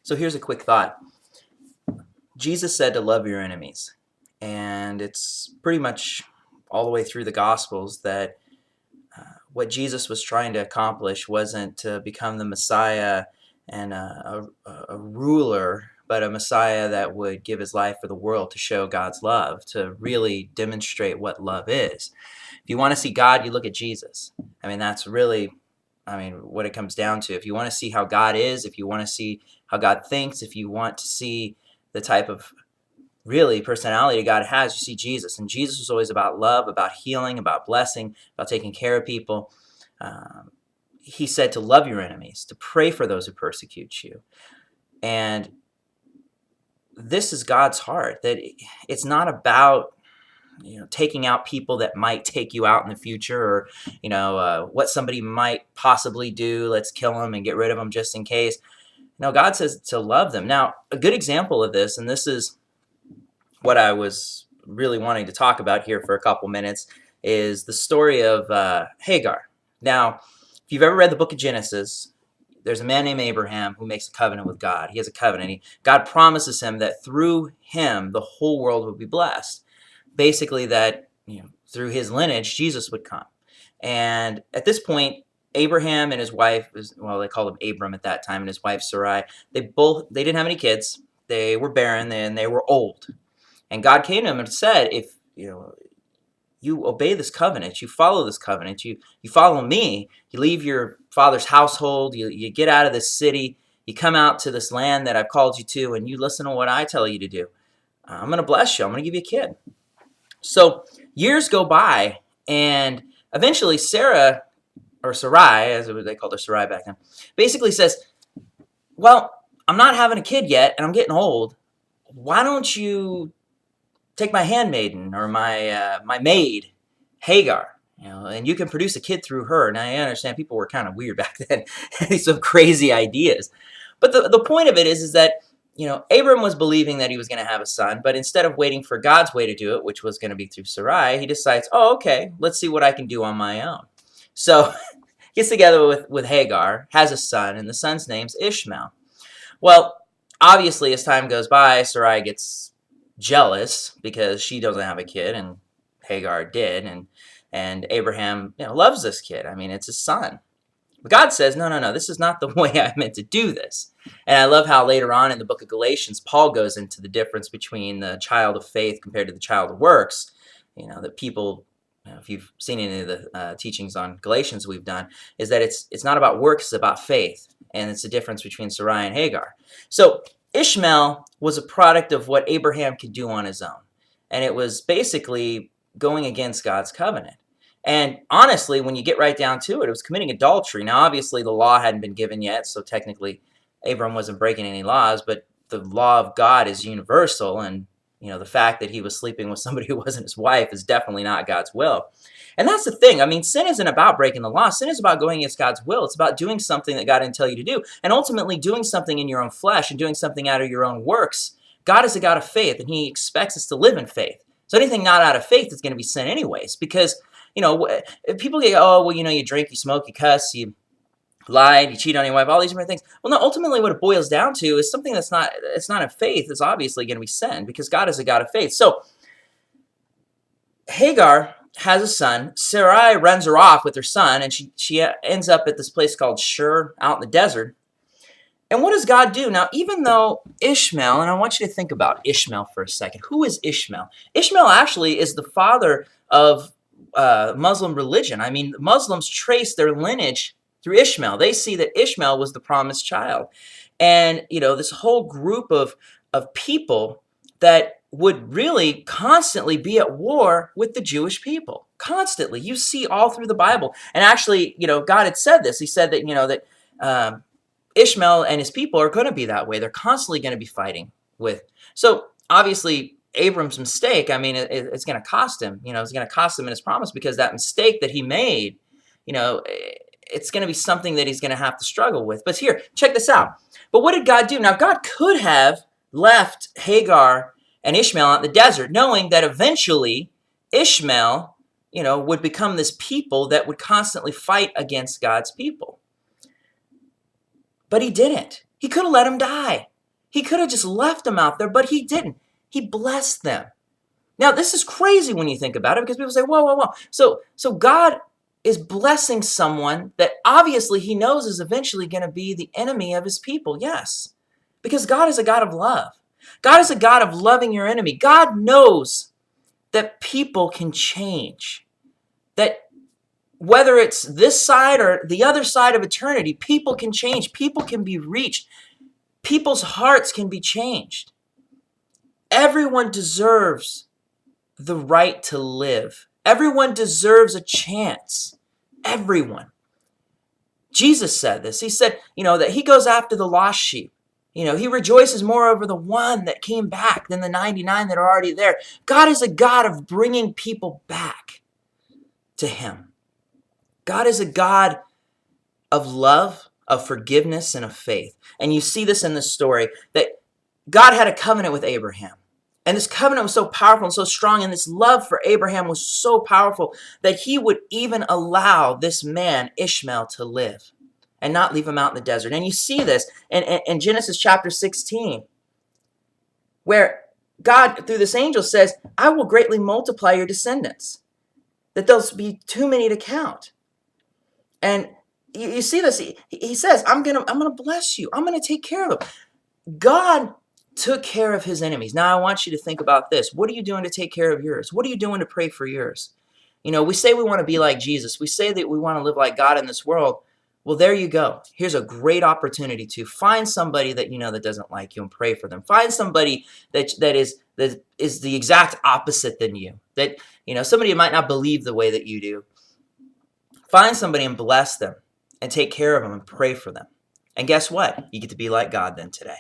So here's a quick thought. Jesus said to love your enemies. And it's pretty much all the way through the Gospels that what Jesus was trying to accomplish wasn't to become the Messiah and a ruler, but a Messiah that would give his life for the world to show God's love, to really demonstrate what love is. If you want to see God, you look at Jesus. I mean, that's really, what it comes down to. If you want to see how God is, if you want to see how God thinks, if you want to see the type of really personality God has, you see Jesus. And Jesus was always about love, about healing, about blessing, about taking care of people. He said to love your enemies, to pray for those who persecute you. And this is God's heart, that it's not about taking out people that might take you out in the future, or what somebody might possibly do. Let's kill them and get rid of them just in case. No, God says to love them. Now, a good example of this, and this is what I was really wanting to talk about here for a couple minutes, is the story of Hagar. Now, if you've ever read the book of Genesis, there's a man named Abraham who makes a covenant with God. He has a covenant. God promises him that through him, the whole world would be blessed. Basically that, through his lineage, Jesus would come. And at this point, Abraham and his wife, they called him Abram at that time, and his wife Sarai, they didn't have any kids. They were barren and they were old. And God came to him and said, if you obey this covenant, you follow this covenant, you follow me, you leave your father's household, you get out of this city, you come out to this land that I've called you to, and you listen to what I tell you to do, I'm going to bless you. I'm going to give you a kid. So years go by, and eventually Sarah, or Sarai, as they called her Sarai back then, basically says, well, I'm not having a kid yet, and I'm getting old. Why don't you take my handmaiden, or my maid, Hagar, and you can produce a kid through her. Now, I understand people were kind of weird back then, some crazy ideas. But the point of it is that, Abram was believing that he was going to have a son, but instead of waiting for God's way to do it, which was going to be through Sarai, he decides, oh, okay, let's see what I can do on my own. So gets together with Hagar, has a son, and the son's name's Ishmael. Well, obviously, as time goes by, Sarai gets jealous because she doesn't have a kid and Hagar did, and Abraham loves this kid. I mean, it's his son. But God says, no, this is not the way I meant to do this. And I love how later on in the book of Galatians, Paul goes into the difference between the child of faith compared to the child of works. That people, if you've seen any of the teachings on Galatians we've done, is that it's not about works, it's about faith. And it's the difference between Sarai and Hagar. So Ishmael was a product of what Abraham could do on his own. And it was basically going against God's covenant. And honestly, when you get right down to it, it was committing adultery. Now, obviously, the law hadn't been given yet, so technically Abram wasn't breaking any laws, but the law of God is universal, and the fact that he was sleeping with somebody who wasn't his wife is definitely not God's will. And that's the thing. I mean, sin isn't about breaking the law. Sin is about going against God's will. It's about doing something that God didn't tell you to do, and ultimately doing something in your own flesh and doing something out of your own works. God is a God of faith, and he expects us to live in faith. So anything not out of faith is going to be sin anyways, because people get, you drink, you smoke, you cuss, you lied, you cheat on your wife, all these different things. Well, no, ultimately what it boils down to is something it's not in faith. It's obviously going to be sin, because God is a God of faith. So Hagar has a son. Sarai runs her off with her son, and she ends up at this place called Shur out in the desert. And what does God do? Now, even though Ishmael, and I want you to think about Ishmael for a second. Who is Ishmael? Ishmael actually is the father of Muslim religion. I mean, Muslims trace their lineage through Ishmael. They see that Ishmael was the promised child. And, this whole group of people that would really constantly be at war with the Jewish people. Constantly. You see all through the Bible. And actually, God had said this. He said that, Ishmael and his people are going to be that way. They're constantly going to be fighting with. So, obviously, Abram's mistake, it's going to cost him. It's going to cost him in his promise, because that mistake that he made, it's going to be something that he's going to have to struggle with. But here, check this out. But what did God do? Now, God could have left Hagar and Ishmael out in the desert, knowing that eventually Ishmael, would become this people that would constantly fight against God's people. But he didn't. He could have let him die. He could have just left them out there, but he didn't. He blessed them. Now, this is crazy when you think about it, because people say, whoa, whoa, whoa. So God is blessing someone that obviously he knows is eventually going to be the enemy of his people. Yes, because God is a God of love. God is a God of loving your enemy. God knows that people can change, that whether it's this side or the other side of eternity, people can change. People can be reached. People's hearts can be changed. Everyone deserves the right to live. Everyone deserves a chance. Everyone. Jesus said this. He said, that he goes after the lost sheep. He rejoices more over the one that came back than the 99 that are already there. God is a God of bringing people back to him. God is a God of love, of forgiveness, and of faith. And you see this in this story, that God had a covenant with Abraham. And this covenant was so powerful and so strong, and this love for Abraham was so powerful that he would even allow this man, Ishmael, to live and not leave him out in the desert. And you see this in Genesis chapter 16, where God, through this angel, says, I will greatly multiply your descendants, that there'll be too many to count. And you see this, he says, I'm gonna bless you. I'm gonna take care of them. God took care of his enemies. Now I want you to think about this. What are you doing to take care of yours? What are you doing to pray for yours? We say we want to be like Jesus. We say that we want to live like God in this world. Well, there you go. Here's a great opportunity to find somebody that that doesn't like you and pray for them. Find somebody that is the exact opposite than you. That somebody who might not believe the way that you do. Find somebody and bless them and take care of them and pray for them. And guess what? You get to be like God then today.